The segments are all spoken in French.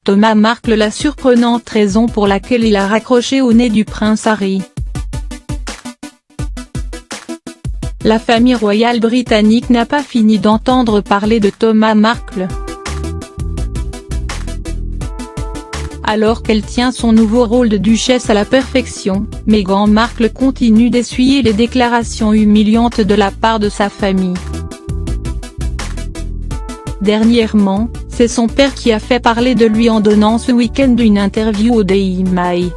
Thomas Markle la surprenante raison pour laquelle il a raccroché au nez du prince Harry. La famille royale britannique n'a pas fini d'entendre parler de Thomas Markle. Alors qu'elle tient son nouveau rôle de duchesse à la perfection, Meghan Markle continue d'essuyer les déclarations humiliantes de la part de sa famille. Dernièrement, c'est son père qui a fait parler de lui en donnant ce week-end une interview au Daily Mail.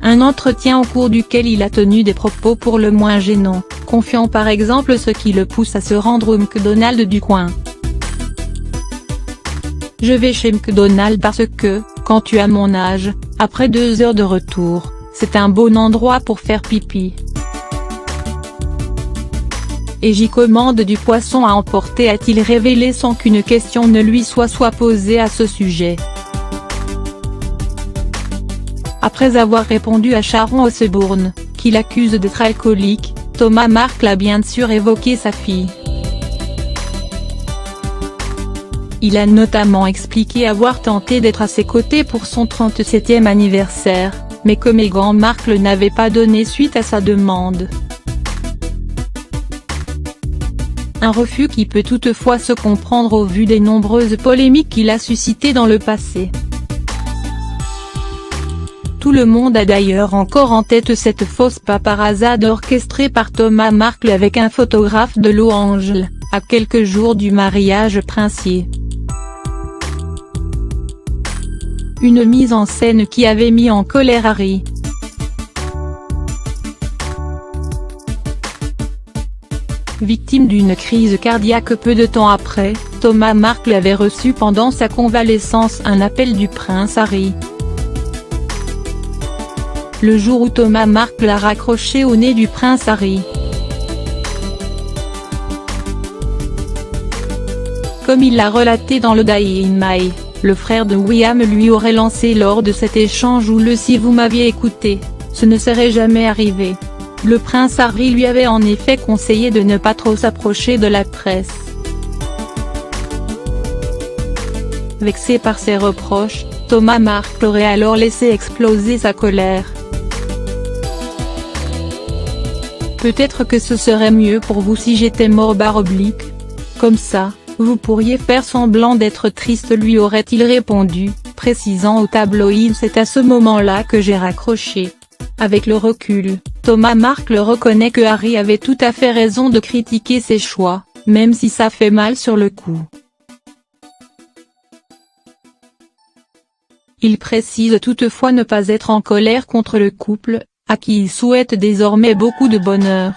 Un entretien au cours duquel il a tenu des propos pour le moins gênants, confiant par exemple ce qui le pousse à se rendre au McDonald's du coin. Je vais chez McDonald's parce que, quand tu as mon âge, après 2 heures de retour, c'est un bon endroit pour faire pipi. Et j'y commande du poisson à emporter, a-t-il révélé sans qu'une question ne lui soit posée à ce sujet. Après avoir répondu à Sharon Osbourne, qui l'accuse d'être alcoolique, Thomas Markle a bien sûr évoqué sa fille. Il a notamment expliqué avoir tenté d'être à ses côtés pour son 37e anniversaire, mais que Meghan Markle n'avait pas donné suite à sa demande. Un refus qui peut toutefois se comprendre au vu des nombreuses polémiques qu'il a suscitées dans le passé. Tout le monde a d'ailleurs encore en tête cette fausse paparazade orchestrée par Thomas Markle avec un photographe de Los Angeles, à quelques jours du mariage princier. Une mise en scène qui avait mis en colère Harry. Victime d'une crise cardiaque peu de temps après, Thomas Markle avait reçu pendant sa convalescence un appel du prince Harry. Le jour où Thomas Markle a raccroché au nez du prince Harry. Comme il l'a relaté dans le Daily Mail, le frère de William lui aurait lancé lors de cet échange où si vous m'aviez écouté, ce ne serait jamais arrivé. Le prince Harry lui avait en effet conseillé de ne pas trop s'approcher de la presse. Vexé par ces reproches, Thomas Markle aurait alors laissé exploser sa colère. Peut-être que ce serait mieux pour vous si j'étais mort / comme ça, vous pourriez faire semblant d'être triste, lui aurait-il répondu, précisant au tabloïd. C'est à ce moment-là que j'ai raccroché. Avec le recul, Thomas Markle reconnaît que Harry avait tout à fait raison de critiquer ses choix, même si ça fait mal sur le coup. Il précise toutefois ne pas être en colère contre le couple, à qui il souhaite désormais beaucoup de bonheur.